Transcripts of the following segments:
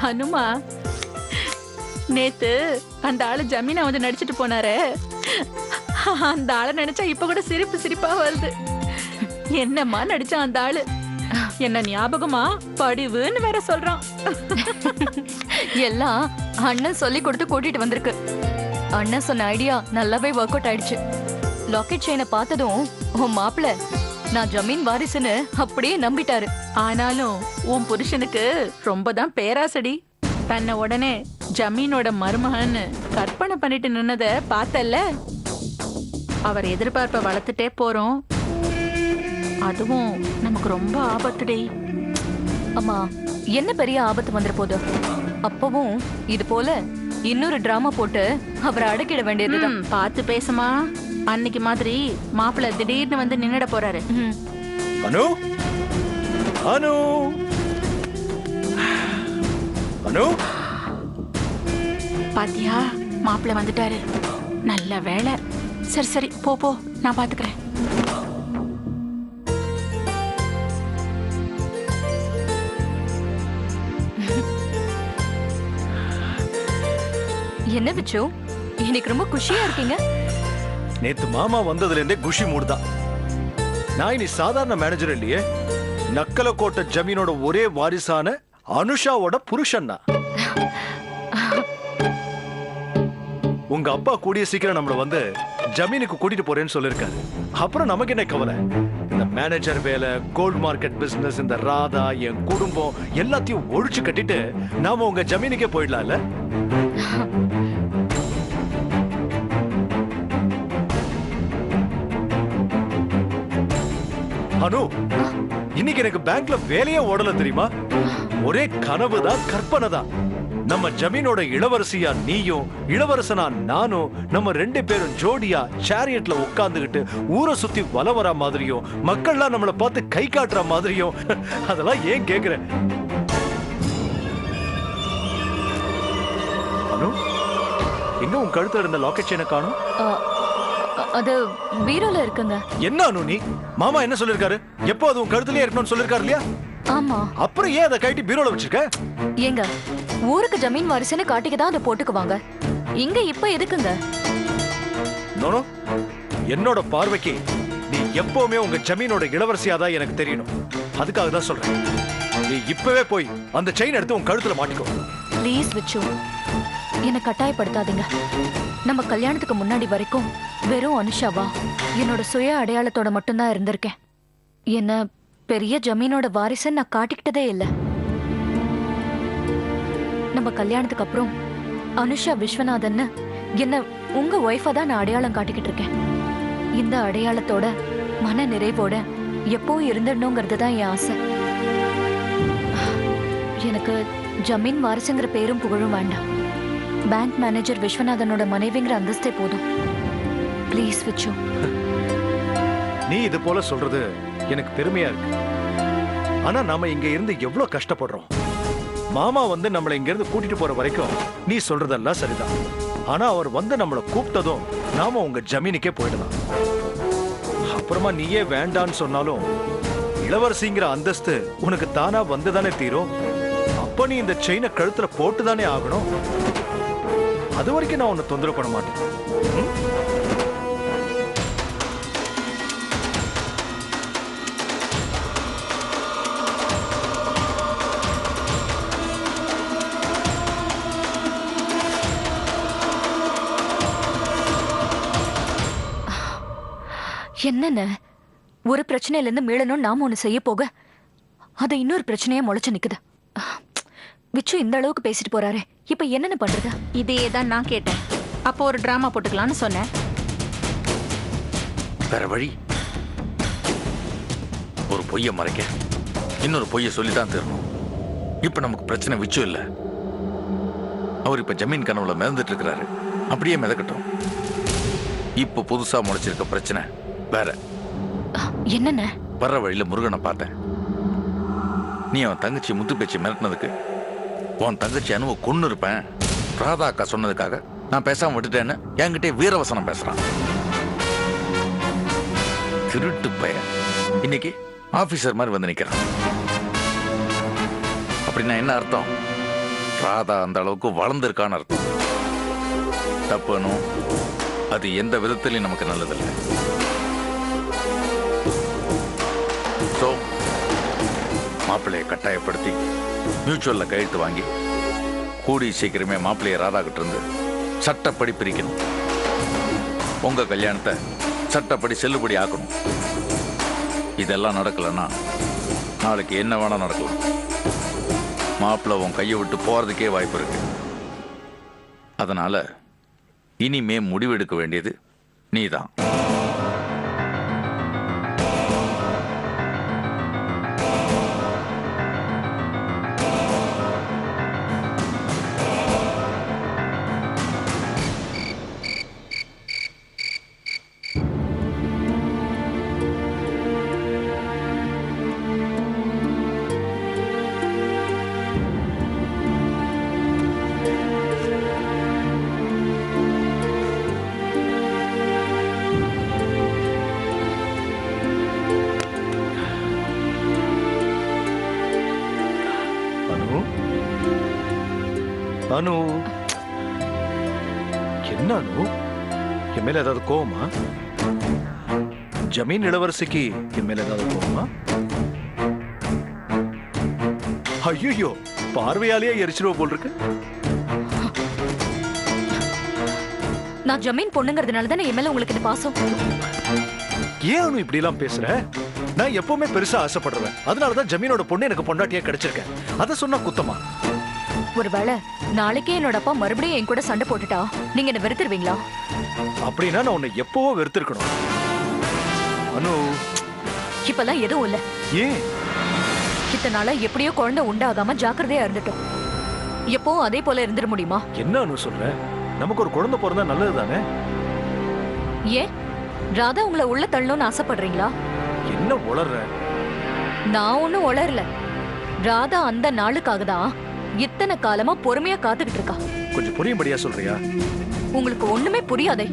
அனுமா, நேத்து அந்த ஆளு ஜமீனா வந்து நடிச்சிட்டு போனாரே, அந்த ஆளை நினைச்சா இப்ப கூட சிரிப்பு சிரிப்பா வருது. என்னம்மா நடிச்சான் அந்த ஆளு, என்ன ஞாபகமா படிவுன்னு வேற சொல்றான். எல்லாம் அண்ணன் சொல்லி கொடுத்து கூட்டிட்டு வந்திருக்கு. அண்ணன் சொன்ன ஐடியா நல்லாவே ஒர்க் அவுட் ஆயிடுச்சு. லாக்கெட் செயினை பார்த்ததும் உன் மாப்பிள்ள நான் ஜமீன் வாரிசுன்னு அப்படியே நம்பிட்டாரு. ஆனாலும் உன் புருஷனுக்கு ரொம்ப தான் பேராசடி. தன்னை உடனே ஜமீனோட மருமகன்னு கற்பனை பண்ணிட்டு நின்னத பார்த்தல்ல. அவர் எதிர்பார்ப்ப வளர்த்துட்டே போறோம். அதுவும் நமக்கு ரொம்ப ஆபத்துடி. அம்மா, என்ன பெரிய ஆபத்து வந்துட போகுது? அப்பவும் இது போல இன்னொரு டிராமா போட்டு அவரை அடக்கிட வேண்டியதுதான். பார்த்து பேசுமா. அன்னைக்கு மாதிரி மாப்பிள்ள திடீர்னு வந்து நின்னுட போறாரு. அனு, அனு, அனு, பாத்தியா மாப்பிள்ள வந்துட்டாரு. நல்ல வேலை. சரி சரி, போ போ, நான் பாத்துக்கிறேன். என்ன பிச்சு, இன்னைக்கு ரொம்ப குஷியா இருக்கீங்க? நேத்து மாமா வந்ததுல இருந்தே குஷி மூடுதான். நான் இனி சாதாரண மேனேஜர் இல்லையே, நக்கலக்கோட்டை ஜமீனோட ஒரே வாரிசான அனுஷாவோட புருஷன் தான். உங்க அப்பா கூடிய சீக்கிரம் நம்மள வந்து ஜமீனுக்கு கூட்டிட்டு போறேன்னு சொல்லிருக்காரு. அப்புறம் நமக்கு என்ன கவலை? இந்த மேனேஜர் வேலை, கோல்ட் மார்க்கெட் பிசினஸ், இந்த ராதா, என் குடும்பம் எல்லாத்தையும் ஒழிச்சு கட்டிட்டு நாம உங்க ஜமீனுக்கே போயிடலாம்ல. அனு, இன்னைக்கு எனக்கு பேங்க்ல வேலையே ஓடல தெரியுமா? ஒரே கனவுதான், கற்பனை தான். நம்ம ஜமீனோட இளவரசியா நீயும், இளவரசனா நானும், நம்ம 2 பேரும் ஜோடியா சேரியட்ல உட்கார்ந்துகிட்டு ஊரை சுத்தி வல வரா மாதிரியும், மக்கள்லாம் நம்மளை பார்த்து கை காட்டுற மாதிரியும். அதெல்லாம் ஏன் கேக்குற? அனு, எங்க உன் கழுத்துல இருந்த லாக்கெட் செயினை காணோம்? அது பீரோல இருக்குங்க. என்ன அனு நீ? மாமா என்ன சொல்லிருக்காரு? எப்போ அது உன் கழுத்துலயே இருக்கணும்னு சொல்லிருக்காரு இல்லையா? ஆமா. அப்புறம் ஏன் அதை கழட்டி பீரோல வச்சிருக்க? ஏங்க, ஊருக்கு ஜமீன் வாரிசுன்னு காட்டிக்க தான் அதை போட்டுக்குவாங்க. இங்க இப்ப எதுக்குங்க? நோனோ, என்னோட பார்வைக்கு நீ எப்பவுமே உங்க ஜமீனோட இளவரசியாதான் எனக்கு தெரியணும். அதுக்காக தான் சொல்றேன். நீ இப்பவே போய் அந்த செயின் எடுத்து உன் கழுத்துல மாட்டிக்கோ. ப்ளீஸ் விச்சு, என்ன கட்டாயப்படுத்தாதீங்க. நம்ம கல்யாணத்துக்கு முன்னாடி வரைக்கும் வெறும் அனுஷாவா என்னோட சுய அடையாளத்தோட மட்டும்தான் இருந்திருக்கேன். என்ன பெரிய ஜமீனோட வாரிசுன்னு நான் காட்டிக்கிட்டதே இல்லை. நம்ம கல்யாணத்துக்கு அப்புறம் அனுஷா விஸ்வநாதன் என்ன உங்க ஒய்ஃபா தான் நான் அடையாளம் காட்டிக்கிட்டு இருக்கேன். இந்த அடையாளத்தோட மன நிறைவோட எப்பவும் இருந்துடணுங்கிறது தான் என் ஆசை. எனக்கு ஜமீன் வாரிசுங்கிற பேரும் புகழும் வேண்டாம். பேங்க் மேனேஜர் விஸ்வநாதனோட மனைவிங்கிற அந்தஸ்தே போதும். ப்ளீஸ் விச்சு. நீ இது போல சொல்றது எனக்கு பெருமையா இருக்கு. ஆனா நாம இங்க இருந்து எவ்வளவு கஷ்டப்படுறோம். மாமா வந்து நம்மளை இங்க இருந்து கூட்டிட்டு போற வரைக்கும் நீ சொல்றதெல்லாம் சரிதான். ஆனா அவர் வந்து நம்மளை கூப்பிட்டதும் நாம உங்க ஜமீனுக்கே போயிடலாம். அப்புறமா நீயே வேண்டான்னு சொன்னாலும் இளவரசிங்கிற அந்தஸ்து உனக்கு தானா வந்துதானே தீரும். அப்ப நீ இந்த செயினை கழுத்துல போட்டுதானே ஆகணும். அது வரைக்கும் நான் உன்னை தொந்தரவு பண்ண மாட்டேன். என்னென்ன ஒரு பிரச்சனையில இருந்து மீளணும் நாம ஒண்ணு செய்ய போக அது இன்னொரு பிரச்சனையா முளைச்சு நிக்குது. விச்சு இந்த அளவுக்கு பேசிட்டு போறாரு, இப்ப என்னென்ன பண்றது? இதே தான் நான் கேட்டேன். அப்போ ஒரு டிராமா போட்டுக்கலாம்னு சொன்னேன். வேற வழி? ஒரு பொய்ய மறைக்க இன்னொரு பொய்ய சொல்லித்தான் தரணும். இப்ப நமக்கு பிரச்சனை விச்சு இல்ல. அவர் இப்ப ஜமீன் கனவுல மிதந்துட்டு இருக்கிறாரு. அப்படியே மிதக்கட்டும். இப்ப புதுசா முளைச்சிருக்க பிரச்சனை வேற. என்னென்ன? வர்ற வழியில முருகனை பார்த்தேன். நீ அவன் தங்கச்சி முத்து பேச்சு மிரட்டினதுக்கு உன் தங்கச்சி அனுவ கொன்னு இருப்பேன் ராதா அக்கா சொன்னதுக்காக நான் பேசாம விட்டுட்டேன்னு என்கிட்ட வீரவசனம் பேசுறான். திருட்டு பையன் இன்னைக்கு ஆபீசர் மாதிரி வந்து நிக்கிறான். அப்படின்னா என்ன அர்த்தம்? ராதா அந்த அளவுக்கு வளர்ந்துருக்கான்னு அர்த்தம். தப்புனோ அது எந்த விதத்திலையும் நமக்கு நல்லதில்லை. ஸோ மாப்பிள்ளையை கட்டாயப்படுத்தி மியூச்சுவல்ல கையெழுத்து வாங்கி கூடி சீக்கிரமே மாப்பிள்ளையை ராதா கிட்ட இருந்து சட்டப்படி பிரிக்கணும். உங்க கல்யாணத்தை சட்டப்படி செல்லுபடி ஆக்கணும். இதெல்லாம் நடக்கலன்னா நாளைக்கு என்ன வேணா நடக்கலாம். மாப்பிள்ளை உன் கையை விட்டு போறதுக்கே வாய்ப்பு இருக்கு. அதனால இனிமே முடிவெடுக்க வேண்டியது நீதான். அனு, என்ன அனு, என் மேல ஏதாவது கோவமா? ஜமீன் இளவரசிக்கு என் மேல ஏதாவது கோவமா? ஐயோ, பார்வையாலேயே எரிச்சிருவ போல் இருக்கு. நான் ஜமீன் பொண்ணுங்கிறதுனால தானே என் மேல உங்களுக்கு இந்த பாசம். ஏன் அனு இப்படி எல்லாம் பேசுற? நான் எப்பவுமே பெருசா ஆசைப்படுறேன். அதனாலதான் ஜமீனோட பொண்ணு எனக்கு பொண்டாட்டியா கிடைச்சிருக்கேன். அதை சொன்னா குத்தமா? ஒருவேளை நாளைக்கே என்னோட அப்பா மறுபடியும் என் கூட சண்டை போட்டுட்டா நீங்க என்ன வெறுத்துருவீங்களா? அப்படின்னா நான் உன்னை எப்பவோ வெறுத்திருக்கணும். அனு, இப்பெல்லாம் எதுவும் இல்ல. ஏன்? இத்தனை நாளா எப்படியோ குழந்தை உண்டாகாம ஜாக்கிரதையா இருந்துட்டோம். எப்பவும் அதே போல இருந்துட முடியுமா? என்ன அனு சொல்ற? நமக்கு ஒரு குழந்தை பிறந்தா நல்லது தானே? ஏன் ராதா உங்களை உள்ள தள்ளணும்னு ஆசைப்படுறீங்களா? என்ன உளர்ற? நான் ஒண்ணும் உளரல. ராதா அந்த நாளுக்காக தான் இத்தனை காலமா பொறுமையா காத்துக்கிட்டு இருக்கா. கொஞ்சம் புரியும்படியா சொல்றியா? உங்களுக்கு ஒண்ணுமே புரியாதே.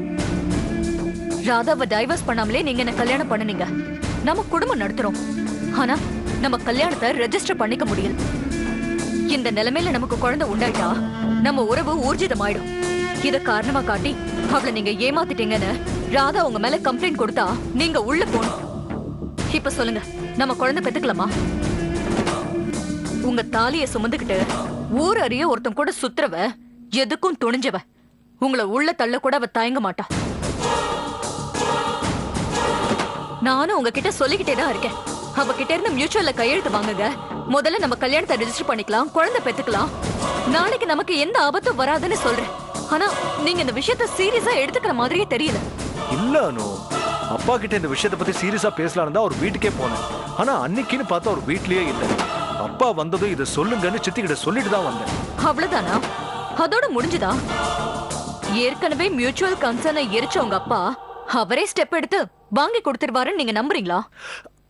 ராதாவை டைவர்ஸ் பண்ணாமலே நீங்க என்ன கல்யாணம் பண்ணுனீங்க. நம்ம குடும்பம் நடத்துறோம். ஆனா நம்ம கல்யாணத்தை ரெஜிஸ்டர் பண்ணிக்க முடியல. இந்த நிலைமையில நமக்கு குழந்தை உண்டாயிட்டா நம்ம உறவு ஊர்ஜிதமாயிடும். இத காரணமா காட்டி அவளை நீங்க ஏமாத்திட்டீங்கன்னு ராதா உங்க மேல கம்ப்ளைண்ட் கொடுத்தா நீங்க உள்ள போகணும். இப்ப சொல்லுங்க, நம்ம குழந்தை பெத்துக்கலாமா? உங்க தாலிய சுமந்துக்கிட்டு ஊர் அறிய ஒருத்தன் கூட சுத்துறவ, எதுக்கும் துணிஞ்சவ, உங்களை உள்ள தள்ள கூட அவ தயங்க மாட்டா. நானும் உங்ககிட்ட சொல்லிக்கிட்டே தான் இருக்கேன். அவகிட்ட இருந்து மியூச்சுவல்ல கையெழுத்து வாங்குங்க. முதல்ல நம்ம கல்யாணத்தை ரெஜிஸ்டர் பண்ணிக்கலாம், குழந்தை பெத்துக்கலாம். நாளைக்கு நமக்கு எந்த ஆபத்தும் வராதுன்னு சொல்றேன். ஆனா நீங்க இந்த விஷயத்த சீரியஸா எடுத்துக்கிற மாதிரியே தெரியல. இல்ல அனு, அப்பா கிட்ட இந்த விஷயத்தை பத்தி சீரியஸா பேசலான்னு தான் ஒரு வீட்டுக்கே போனேன். ஆனா அன்னைக்குன்னு பார்த்தா ஒரு வீட்லயே இல்ல. அப்பா வந்ததும் இதை சொல்லுங்கன்னு சித்தி கிட்ட சொல்லிட்டு தான் வந்தேன். அவ்வளவுதானா? அதோட முடிஞ்சுதா? ஏற்கனவே மியூச்சுவல் கன்சர்னை எரிச்ச உங்க அப்பா அவரே ஸ்டெப் எடுத்து வாங்கி கொடுத்துருவாருன்னு நீங்க நம்புறீங்களா?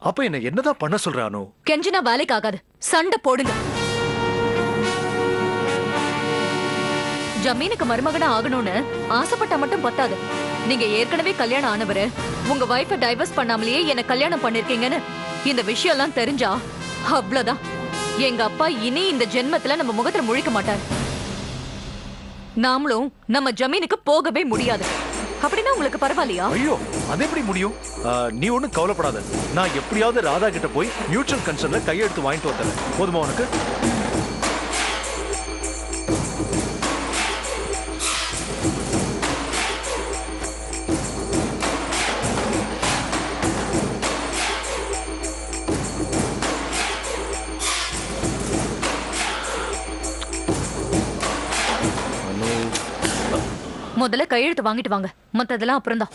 அப்ப என்ன என்னதான் பண்ண சொல்ற அனு? கெஞ்சினா வேலைக்கு ஆகாது, சண்டை போடுங்க. ஜமீனுக்கு மருமகனா ஆகணும்னு ஆசைப்பட்டா மட்டும் பத்தாது. நீங்க ஏற்கனவே கல்யாணம் ஆனவரு உங்க வைஃபை டைவர்ஸ் பண்ணாமலேயே என்ன கல்யாணம் பண்ணிருக்கீங்கன்னு இந்த விஷயம் எல்லாம் தெரிஞ்சா அவ்வளவுதான். எங்க அப்பா இனி இந்த ஜென்மத்துல நம்ம முகத்துல முழிக்க மாட்டார். நாமளும் நம்ம ஜமீனுக்கு போகவே முடியாது. அப்படின்னா உங்களுக்கு பரவாயில்லையா? ஐயோ, அது எப்படி முடியும்? நீ ஒண்ணும் கவலைப்படாத. நான் எப்படியாவது ராதா கிட்ட போய் மியூச்சுவல் கன்சர்ன்ல கையெழுத்து வாங்கிட்டு வந்தேன். போதுமா உனக்கு? முதல்ல கையெழுத்து வாங்கிட்டு வாங்க, மத்ததெல்லாம் அப்புறம் தான்.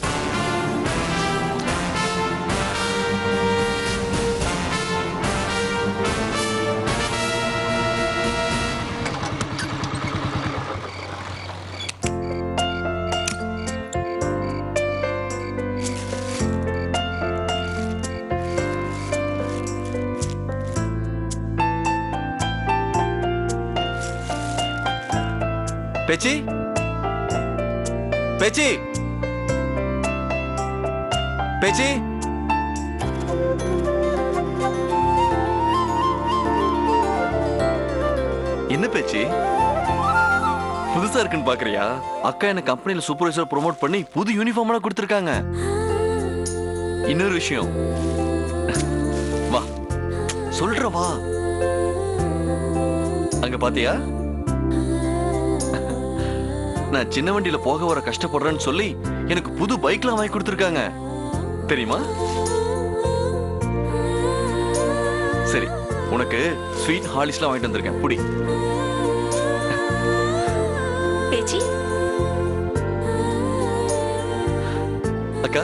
பேச்சி பேச்சி பேச்சி என்ன பேச்சி? புதுசா இருக்குன்னு பாக்குறியா? அக்கா என்ன கம்பெனில சூப்பர்வைசர் ப்ரோமோட் பண்ணி புது யூனிஃபார்ம் கொடுத்திருக்காங்க. இன்னொரு விஷயம், வா சொல்ற வா. அங்க பாத்தியா, நான் சின்ன வண்டியில போக வர கஷ்டப்படுறேன்னு சொல்லி எனக்கு புது பைக்லாம் வாங்கி கொடுத்திருக்காங்க தெரியுமா? சரி, உனக்கு ஸ்வீட் ஹாலிஸ்லாம் வாங்கிட்டு வந்திருக்கேன், புடி. பேச்சி அக்கா,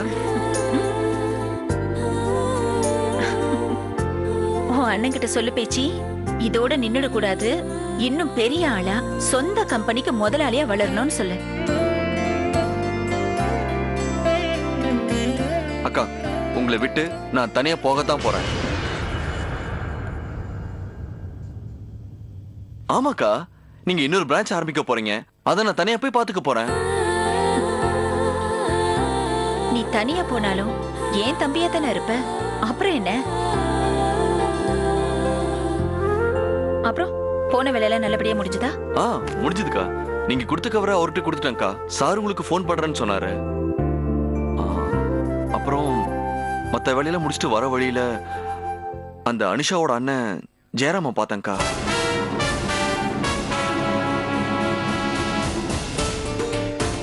உன் அண்ணன் கிட்ட சொல்லு பேச்சி, இதோட நின்னுட கூடாது, இன்னும் பெரிய ஆளா சொந்த கம்பெனிக்கு முதலாளியா வளரணும்னு சொல்லு. அக்கா, உங்களை விட்டு நான் தனியா போகத்தான் போறேன். ஆமாக்கா, நீங்க இன்னொரு பிரான்ச் ஆரம்பிக்க போறீங்க, அதை நான் தனியா போய் பாத்துக்க போறேன். நீ தனியா போனாலும் ஏன் தம்பியா தானே இருப்ப, அப்புறம் என்ன? அப்புறம் போன வேலையெல்லாம் நல்லபடியா முடிஞ்சுதா? முடிஞ்சதுக்கா. நீங்க கொடுத்த கவரை அவர்கிட்ட கொடுத்துட்டேன்க்கா. சார் உங்களுக்கு ஃபோன் பண்றேன்னு சொன்னாரு. அப்புறம் மத்த வேலையெல்லாம் முடிச்சுட்டு வர வழியில அந்த அனிஷாவோட அண்ணன் ஜெயராம பார்த்தேன்க்கா.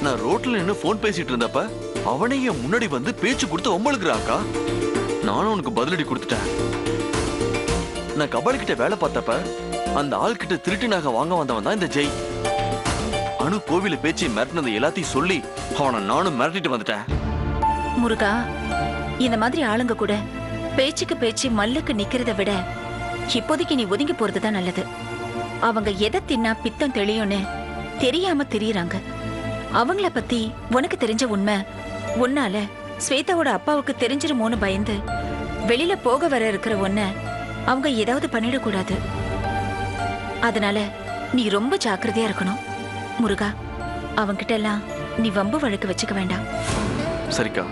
நான் ரோட்ல நின்று போன் பேசிட்டு இருந்தப்ப அவனே என் முன்னாடி வந்து பேச்சு கொடுத்து ஒம்பளுக்குறான்க்கா. நானும் உனக்கு பதிலடி கொடுத்துட்டேன். நான் கபாலி கிட்ட வேலை பார்த்தப்ப அந்த ஆள் கிட்ட திருட்டு நகை வாங்க வந்தவன் தான் இந்த ஜெய். அணு கோவில பேச்சு மிரட்டினது எல்லாத்தையும் சொல்லி அவனை நானும் மிரட்டிட்டு வந்துட்டேன். முருகா, இந்த மாதிரி ஆளுங்க கூட பேச்சுக்கு பேச்சு மல்லுக்கு நிக்கிறத விட இப்போதைக்கு நீ ஒதுங்கி போறதுதான் நல்லது. அவங்க எதை தின்னா பித்தம் தெளியும்னு தெரியாம தெரியறாங்க. அவங்கள பத்தி உனக்கு தெரிஞ்ச உண்மை உன்னால ஸ்வேதாவோட அப்பாவுக்கு தெரிஞ்சிருமோன்னு பயந்து வெளியில போக வர இருக்கிற ஒன்ன அவங்க ஏதாவது பண்ணிடக்கூடாது. அதனால நீ ரொம்ப ஜாக்கிரதையா இருக்கணும் முருகா. அவங்கிட்ட எல்லாம் நீ வம்பு வழக்கு வச்சுக்க வேண்டாம். சரிக்கா.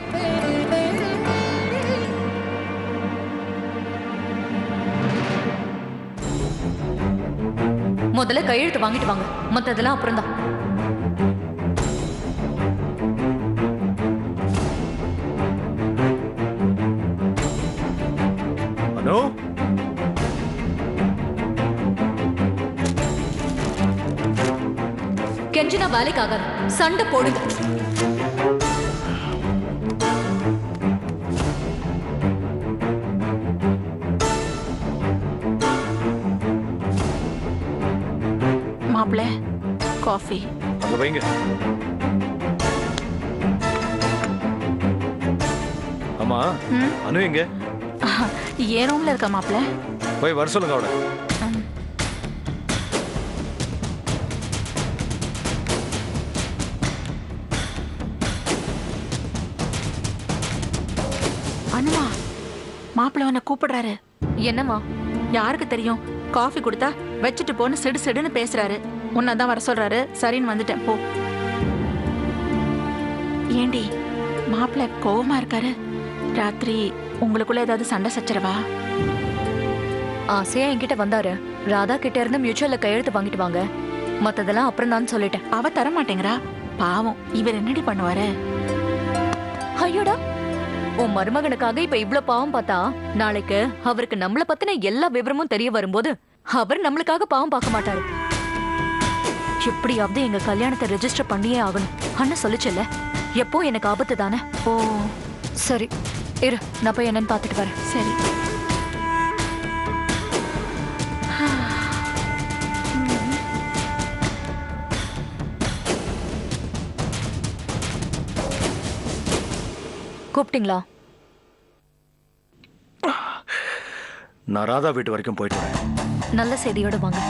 முதல்ல கையெழுத்து வாங்கிட்டு வாங்க, மத்ததெல்லாம் அப்புறம் தான். அனு, கெஞ்சினா வேலைக்கு ஆகாது, சண்டை போடுங்க. மாப்பிள்ள காஃபி. அங்க வைங்க. ஆமா, அனு எங்க? ஏன் ரூம்ல இருக்க மாப்பிள்ள? போய் வர சொல்லுங்க அவனை. அனுமா, மாப்பிள்ள உன்னை கூப்பிடுறாரு. என்னம்மா? யாருக்கு தெரியும்? காஃபி கொடுத்தா வச்சுட்டு போன்னு சிடு சிடுன்னு பேசுறாரு. உன்னதான் வர சொல்றாரு. சரின்னு வந்துட்டேன், போ. ஏண்டி மாப்பிள்ள கோவமா இருக்காரு? ராத்திரி உங்களுக்குள்ள ஏதாவது சண்டை சச்சரவா? ஆசையா என்கிட்ட வந்தாரு. ராதா கிட்ட இருந்து மியூச்சுவல்ல கையெழுத்து வாங்கிட்டு வாங்க, மத்ததெல்லாம் அப்புறம் தான் சொல்லிட்டேன். அவ தர மாட்டேங்கிறா. பாவம், இவர் என்னடி பண்ணுவாரு? ஐயோடா, உன் மருமகனுக்காக இப்ப இவ்ளோ பாவம் பார்த்தா நாளைக்கு அவருக்கு நம்மள பத்தின எல்லா விவரமும் தெரிய வரும்போது அவர் நம்மளுக்காக பாவம் பார்க்க மாட்டாரு. எப்படியாவது எங்க கல்யாணத்தை ரெஜிஸ்டர் பண்ணியே ஆகணும். அண்ணன் சொல்லிச்சல்ல, எப்போ எனக்கு ஆபத்து தானே. ஓ சரி இரு, நான் போய் என்னன்னு பாத்துட்டு வரேன். சரி. கூப்பிட்டீங்களா? நான் ராதா வீட்டு வரைக்கும் போயிட்டு வரேன். நல்ல செய்தியோட வாங்க.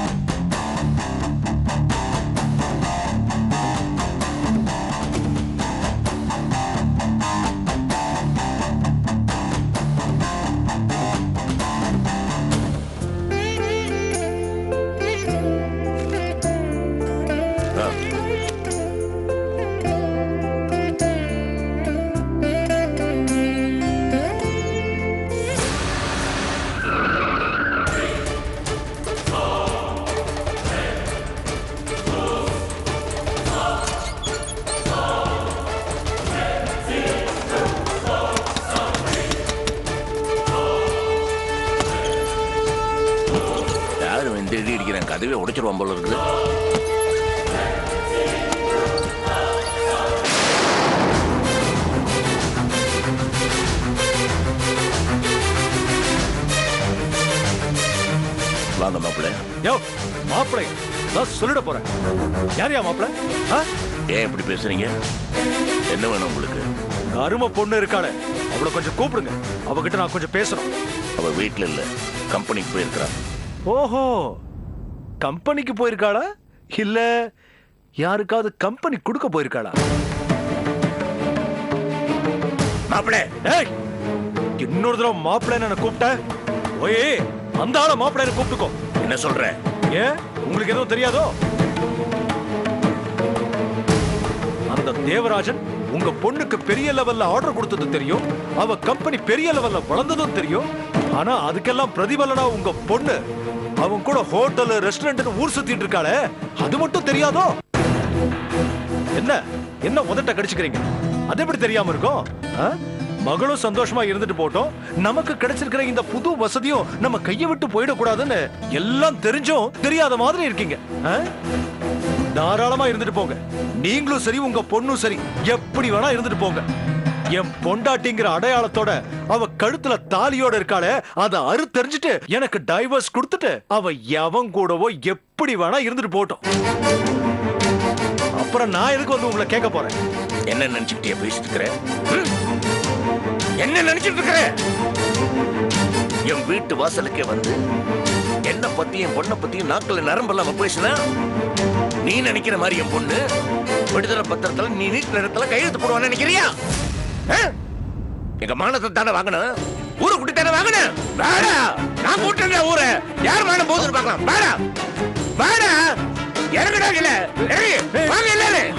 இந்த இடி அடிக்கிறேன் கதவே உடைச்சிருவான் போல இருக்குது. வாங்க மாப்பிள்ள. யோ மாப்பிளை, நான் சொல்லிட போறேன். யாரையா மாப்பிளை? ஏன் இப்படி பேசுறீங்க? என்ன வேணும் உங்களுக்கு? அருமை பொண்ணு இருக்காளே, அவளை கொஞ்சம் கூப்பிடுங்க. அவகிட்ட நான் கொஞ்சம் பேசணும். அவ வீட்டுல இல்ல, கம்பெனிக்கு போயிருக்கிறா. ஓஹோ, கம்பெனிக்கு போயிருக்காளா இல்ல யாருக்காவது கம்பெனி கொடுக்க போயிருக்காளா? மாப்பிள்ள, ஏய், இன்னொரு தடவை மாப்பிள்ளைன்னு என்ன கூப்பிட்ட, ஓயே அந்த ஆளை மாப்பிள்ளைன்னு கூப்பிட்டுக்கோ. என்ன சொல்ற? ஏன் உங்களுக்கு எதுவும் தெரியாதோ? அந்த தேவராஜன் உங்க பொண்ணுக்கு பெரிய லெவல்ல ஆர்டர் கொடுத்தது தெரியும். அவ கம்பெனி பெரிய லெவல்ல வளர்ந்ததும் தெரியும். ஆனா அதுக்கெல்லாம் பிரதிபலனா உங்க பொண்ணு அவன் கூட ஹோட்டல் ரெஸ்டாரண்ட் ஊர் சுத்திட்டு இருக்காளே, அது மட்டும் தெரியாதோ? என்ன என்ன உதட்ட கடிச்சுக்கிறீங்க? அது எப்படி தெரியாம இருக்கும்? மகளும் சந்தோஷமா இருந்துட்டு போட்டோம், நமக்கு கிடைச்சிருக்கிற இந்த புது வசதியும் நம்ம கையை விட்டு போயிடக்கூடாதுன்னு எல்லாம் தெரிஞ்சும் தெரியாத மாதிரி இருக்கீங்க. தாராளமா இருந்துட்டு போங்க. நீங்களும் சரி உங்க பொண்ணும் சரி, எப்படி வேணா இருந்துட்டு போங்க. என் பொண்டாட்டிங்கிற அடையாளத்தோட அவ கழுத்துல தாலியோட இருக்காளே, அதை அறுத்தெறிஞ்சிட்டு எனக்கு டைவர்ஸ் கொடுத்துட்டு அவ எவன் கூடவோ எப்படி வேணா இருந்துட்டு போட்டோம். அப்புறம் நான் எதுக்கு வந்து உங்களை கேட்க போறேன்? என்ன நினைச்சுக்கிட்டே பேசிட்டு இருக்கிற? என்ன நினைச்சிட்டு இருக்கிற? என் வீட்டு வாசலுக்கே வந்து என்ன பத்தியும் பொண்ணை பத்தியும் நாட்கள் நரம்பெல்லாம் பேசினா, நீ நினைக்கிற மாதிரி என் பொண்ணு விடுதலை பத்திரத்துல நீ நீட் நேரத்துல கையெழுத்து போடுவான்னு நினைக்கிறியா? எங்க மானத்தை தானே வாங்கணும், ஊரை குட்டி தானே வாங்கணும். வேடா, நான் கூட்டேன் ஊரை. யார் மானம் போகுதுன்னு பார்க்கலாம். வேடா வேடா, இறங்குடா இல்ல, வாங்க எல்லாரும்.